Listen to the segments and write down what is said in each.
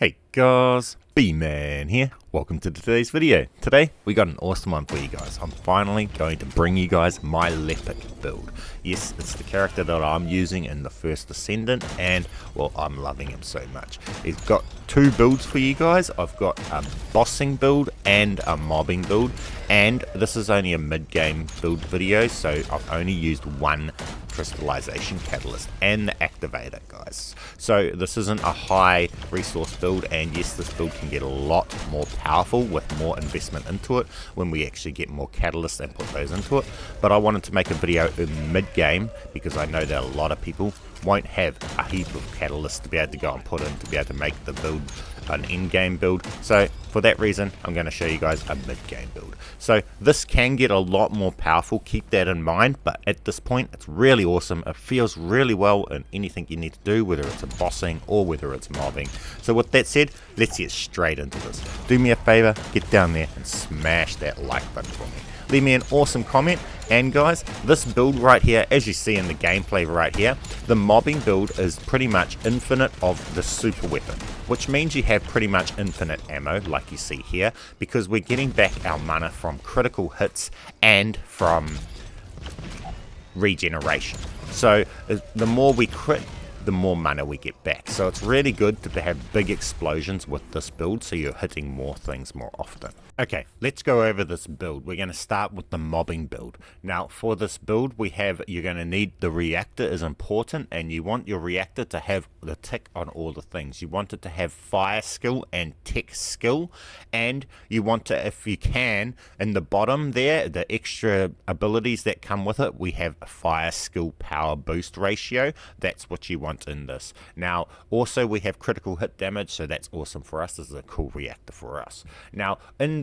Hey guys, B-Man here. Welcome to today's video. Today we got an awesome one for you guys. I'm finally going to bring you guys my Lepic build. Yes, it's the character that I'm using in the first Descendant, and well, I'm loving him so much. He's got two builds for you guys. I've got a bossing build and a mobbing build, and this is only a mid-game build video, so I've only used one crystallization catalyst and the activator, guys. So this isn't a high resource build, and yes, this build can get a lot more powerful with more investment into it when we actually get more catalysts and put those into it. But I wanted to make a video in mid-game because I know that a lot of people won't have a heap of catalysts to be able to go and put in to be able to make the build an in-game build. So for that reason, I'm going to show you guys a mid-game build. So this can get a lot more powerful, keep that in mind, but at this point it's really awesome. It feels really well in anything you need to do, whether it's a bossing or whether it's mobbing. So with that said, let's get straight into this. Do me a favor, get down there and smash that like button for me. Leave me an awesome comment. And guys, this build right here, as you see in the gameplay right here, the mobbing build is pretty much infinite of the super weapon, which means you have pretty much infinite ammo like you see here, because we're getting back our mana from critical hits and from regeneration. So the more we crit, the more mana we get back. So it's really good to have big explosions with this build, so you're hitting more things more often. Okay, let's go over this build. We're going to start with the mobbing build. Now for this build you're going to need the reactor is important, and you want your reactor to have the tick on all the things. You want it to have fire skill and tech skill, and you want to, if you can, in the bottom there, the extra abilities that come with it, we have a fire skill power boost ratio. That's what you want in this. Now also we have critical hit damage, so that's awesome for us. This is a cool reactor for us. Now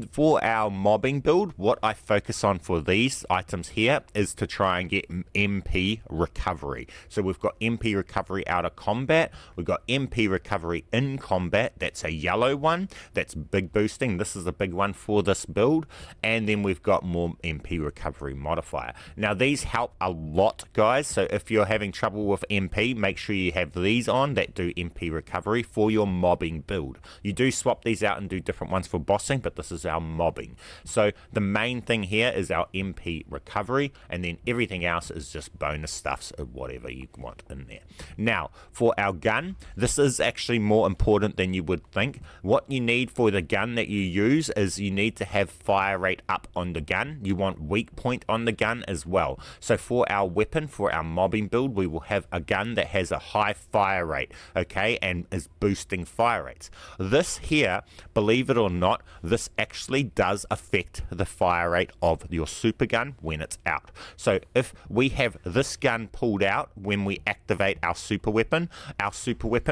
for our mobbing build, what I focus on for these items here is to try and get MP recovery. So we've got MP recovery out of combat, we've got MP recovery in combat, that's a yellow one, that's big boosting. This is a big one for this build, and then we've got more MP recovery modifier. Now these help a lot, guys, so if you're having trouble with MP, make sure you have these on that do MP recovery for your mobbing build. You do swap these out and do different ones for bossing, but this is our mobbing. So the main thing here is our MP recovery, and then everything else is just bonus stuffs or whatever you want in there. Now for our gun, this is actually more important than you would think. What you need for the gun that you use is you need to have fire rate up on the gun. You want weak point on the gun as well. So for our weapon, for our mobbing build, we will have a gun that has a high fire rate, okay, and is boosting fire rates. This here, believe it or not, this actually does affect the fire rate of your super gun when it's out. So if we have this gun pulled out when we activate our super weapon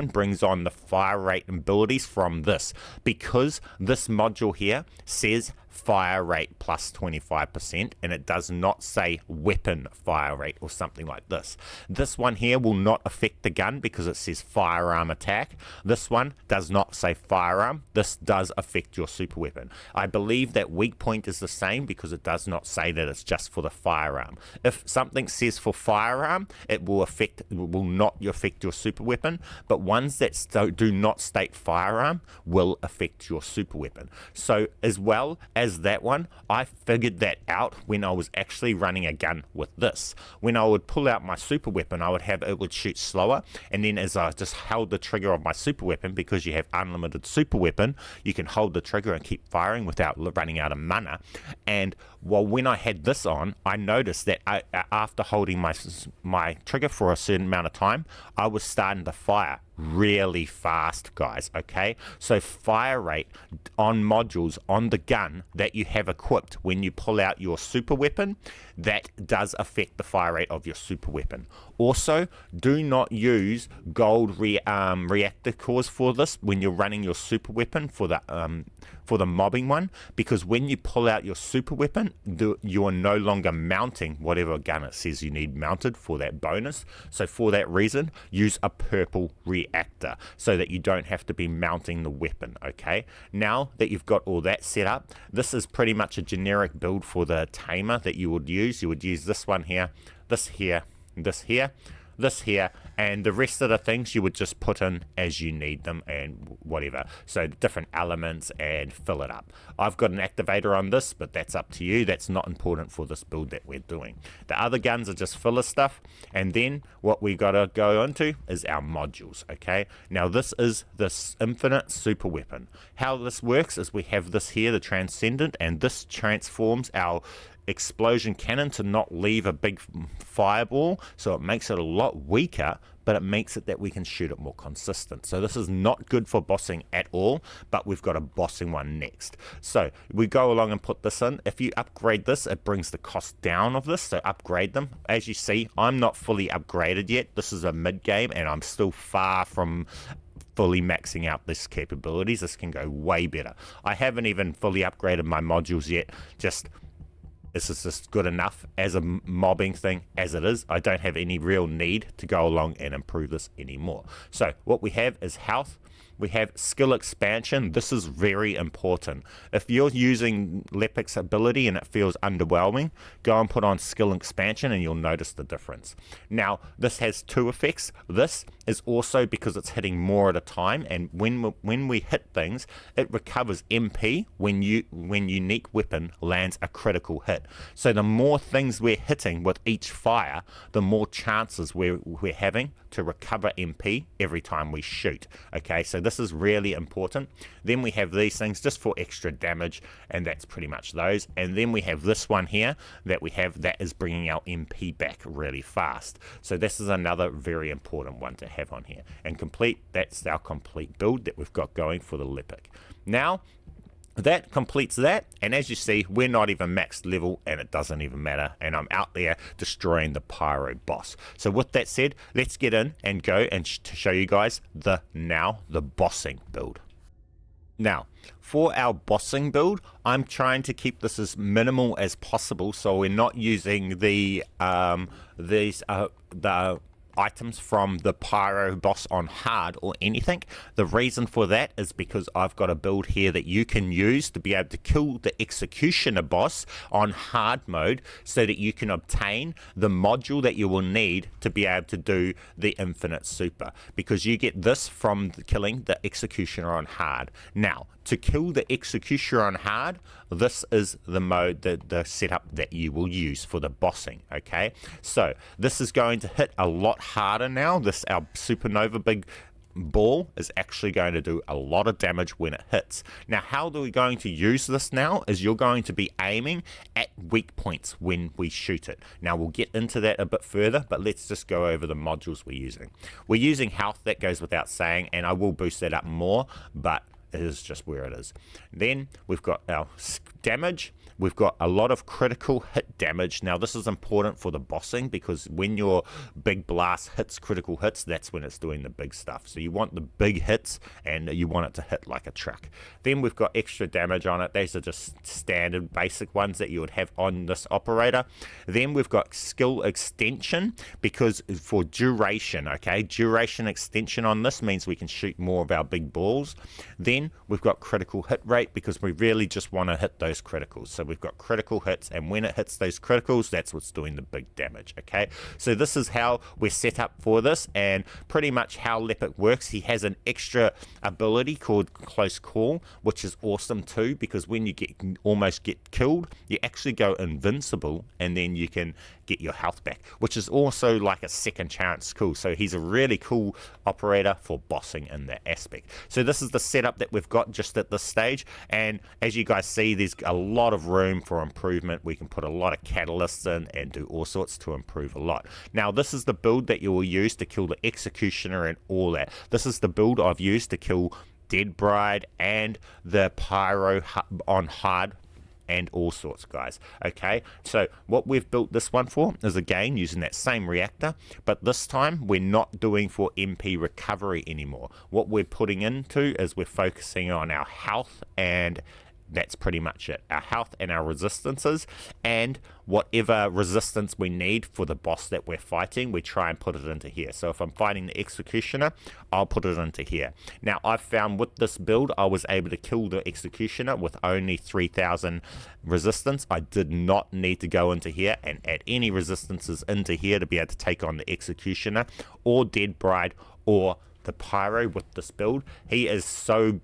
brings on the fire rate abilities from this, because this module here says fire rate plus 25%, and it does not say weapon fire rate or something like this. This one here will not affect the gun because it says firearm attack. This one does not say firearm. This does affect your super weapon. I believe that weak point is the same because it does not say that it's just for the firearm. If something says for firearm, it will not affect your super weapon, but ones that do not state firearm will affect your super weapon. So as well as that one, I figured that out when I was actually running a gun with this. When I would pull out my super weapon, it would shoot slower, and then as I just held the trigger of my super weapon, because you have unlimited super weapon, you can hold the trigger and keep firing without running out of mana. And when I had this on, I noticed that after holding my trigger for a certain amount of time, I was starting to fire really fast, guys. Okay, so fire rate on modules on the gun that you have equipped when you pull out your super weapon, that does affect the fire rate of your super weapon. Also, do not use gold reactor cores for this when you're running your super weapon for the mobbing one, because when you pull out your super weapon, you are no longer mounting whatever gun it says you need mounted for that bonus. So for that reason, use a purple reactor so that you don't have to be mounting the weapon. Okay, now that you've got all that set up, this is pretty much a generic build for the tamer that you would use. You would use this one here, this here, this here. this here, and the rest of the things you would just put in as you need them and whatever. So different elements and fill it up. I've got an activator on this, but that's up to you. That's not important for this build that we're doing. The other guns are just filler stuff, and then what we gotta go into is our modules. Okay, now this is this infinite super weapon. How this works is we have this here, the transcendent, and this transforms our explosion cannon to not leave a big fireball, so it makes it a lot weaker, but it makes it that we can shoot it more consistent. So this is not good for bossing at all, but we've got a bossing one next. So we go along and put this in. If you upgrade this, it brings the cost down of this, so upgrade them. As you see, I'm not fully upgraded yet. This is a mid game and I'm still far from fully maxing out this capabilities. This can go way better. I haven't even fully upgraded my modules yet. This is just good enough as a mobbing thing as it is. I don't have any real need to go along and improve this anymore. So what we have is health. We have skill expansion. This is very important. If you're using Lepic's ability and it feels underwhelming, go and put on skill expansion and you'll notice the difference. Now, this has two effects. This is also because it's hitting more at a time, and when we hit things, it recovers MP when unique weapon lands a critical hit. So the more things we're hitting with each fire, the more chances we're having to recover MP every time we shoot. Okay, so this is really important. Then we have these things just for extra damage, and that's pretty much those. And then we have this one here that we have that is bringing our MP back really fast. So this is another very important one to have on here. And that's our complete build that we've got going for the Lepic. Now, that completes that, and as you see, we're not even maxed level, and it doesn't even matter, and I'm out there destroying the pyro boss. So with that said, let's get in and go and to show you guys the bossing build. Now, for our bossing build, I'm trying to keep this as minimal as possible, so we're not using the items from the pyro boss on hard or anything. The reason for that is because I've got a build here that you can use to be able to kill the executioner boss on hard mode, so that you can obtain the module that you will need to be able to do the infinite super, because you get this from killing the executioner on hard. Now, to kill the executioner on hard, this is the mode, the setup that you will use for the bossing. Okay, so this is going to hit a lot harder now. Our supernova big ball is actually going to do a lot of damage when it hits. Now, how are we going to use this now is you're going to be aiming at weak points when we shoot it. Now, we'll get into that a bit further, but let's just go over the modules we're using. We're using health, that goes without saying, and I will boost that up more, but it is just where it is. Then we've got our damage. We've got a lot of critical hit damage. Now, this is important for the bossing, because when your big blast hits critical hits, that's when it's doing the big stuff. So you want the big hits, and you want it to hit like a truck. Then we've got extra damage on it. These are just standard basic ones that you would have on this operator. Then we've got skill extension, because for duration, okay, duration extension on this means we can shoot more of our big balls. Then we've got critical hit rate, because we really just want to hit those criticals. So we've got critical hits, and when it hits those criticals, that's what's doing the big damage. Okay, so this is how we're set up for this, and pretty much how Lepic works. He has an extra ability called close call, which is awesome too, because when you almost get killed, you actually go invincible, and then you can get your health back, which is also like a second chance cool. So he's a really cool operator for bossing in that aspect. So this is the setup that we've got just at this stage, and as you guys see, there's a lot of room for improvement. We can put a lot of catalysts in and do all sorts to improve a lot. Now, this is the build that you will use to kill the executioner and all that. This is the build I've used to kill Dead Bride and the pyro on hard and all sorts, guys. Okay, so what we've built this one for is, again, using that same reactor, but this time we're not doing for MP recovery anymore. What we're putting into is we're focusing on our health and that's pretty much it. Our health and our resistances, and whatever resistance we need for the boss that we're fighting, we try and put it into here. So if I'm fighting the Executioner, I'll put it into here. Now, I've found with this build, I was able to kill the Executioner with only 3,000 resistance. I did not need to go into here and add any resistances into here to be able to take on the Executioner or Dead Bride or the Pyro with this build. He is so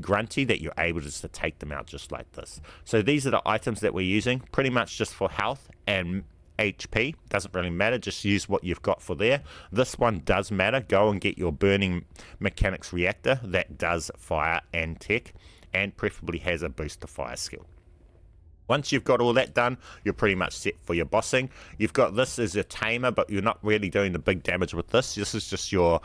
grunty that you're able just to take them out just like this. So these are the items that we're using, pretty much just for health and HP. Doesn't really matter, just use what you've got for there. This one does matter. Go and get your burning mechanics reactor that does fire and tech, and preferably has a boost to fire skill. Once you've got all that done, you're pretty much set for your bossing. You've got this as a tamer, but you're not really doing the big damage with this. This is just your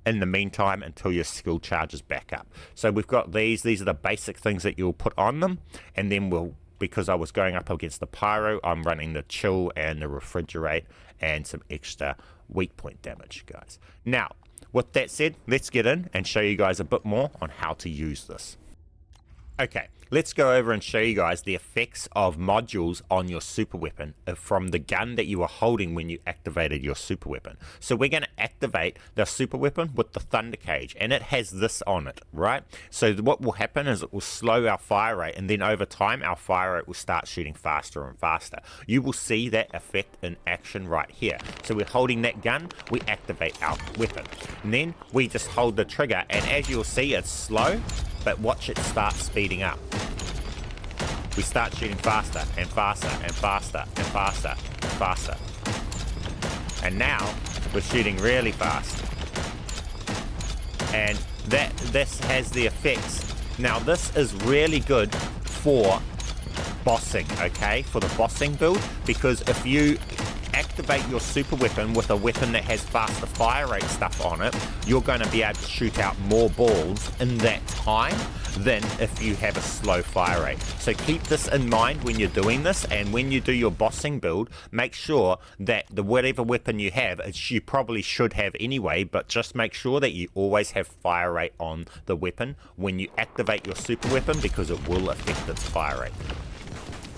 in the meantime until your skill charges back up. So we've got these are the basic things that you'll put on them, and then because I was going up against the Pyro, I'm running the chill and the refrigerate and some extra weak point damage, guys. Now, with that said, let's get in and show you guys a bit more on how to use this. Okay, let's go over and show you guys the effects of modules on your super weapon from the gun that you were holding when you activated your super weapon. So we're going to activate the super weapon with the thunder cage, and it has this on it, right? So what will happen is it will slow our fire rate, and then over time our fire rate will start shooting faster and faster. You will see that effect in action right here. So we're holding that gun, we activate our weapon, and then we just hold the trigger, and as you'll see, it's slow, but watch it start speeding up. We start shooting faster and faster and faster and faster and faster. And now we're shooting really fast. And this has the effects. Now this is really good for bossing, okay? For the bossing build, because if you activate your super weapon with a weapon that has faster fire rate stuff on it, you're going to be able to shoot out more balls in that time than if you have a slow fire rate. So keep this in mind when you're doing this, and when you do your bossing build, make sure that whatever weapon you have, you probably should have anyway, but just make sure that you always have fire rate on the weapon when you activate your super weapon, because it will affect its fire rate.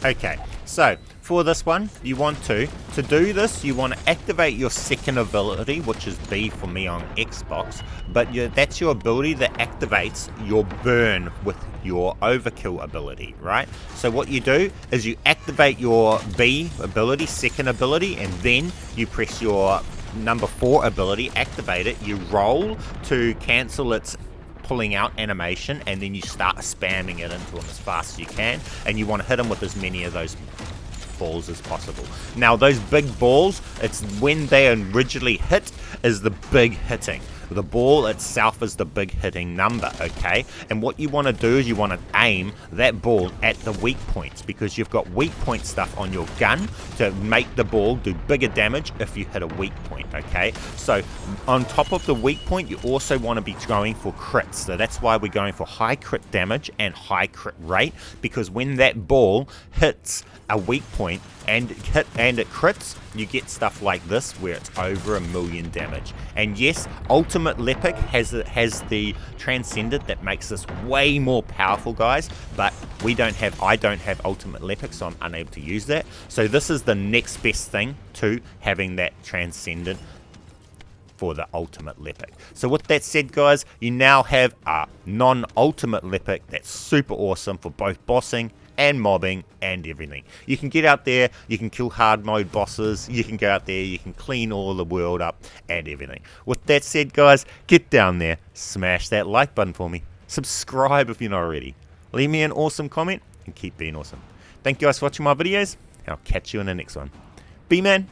Okay, so for this one, you want to do this, you want to activate your second ability, which is B for me on Xbox, but that's your ability that activates your burn with your overkill ability, right? So what you do is you activate your B ability, second ability, and then you press your number 4 ability, activate it, you roll to cancel its pulling out animation, and then you start spamming it into them as fast as you can, and you want to hit them with as many of those balls as possible. Now those big balls, it's when they originally hit is the big hitting. The ball itself is the big hitting number, okay? And what you want to do is you want to aim that ball at the weak points, because you've got weak point stuff on your gun to make the ball do bigger damage if you hit a weak point, okay? So on top of the weak point, you also want to be going for crits. So that's why we're going for high crit damage and high crit rate, because when that ball hits a weak point and it crits, you get stuff like this where it's over 1,000,000 damage. And yes, Ultimate Lepic has the transcendent that makes this way more powerful, guys, but I don't have Ultimate Lepic, so I'm unable to use that. So this is the next best thing to having that transcendent for the Ultimate Lepic. So with that said, guys, you now have a non-Ultimate Lepic that's super awesome for both bossing and mobbing and everything. You can get out there, you can kill hard mode bosses, you can go out there, you can clean all the world up and everything. With that said, guys, get down there, smash that like button for me, subscribe if you're not already, leave me an awesome comment, and keep being awesome. Thank you guys for watching my videos, and I'll catch you in the next one. B-Man.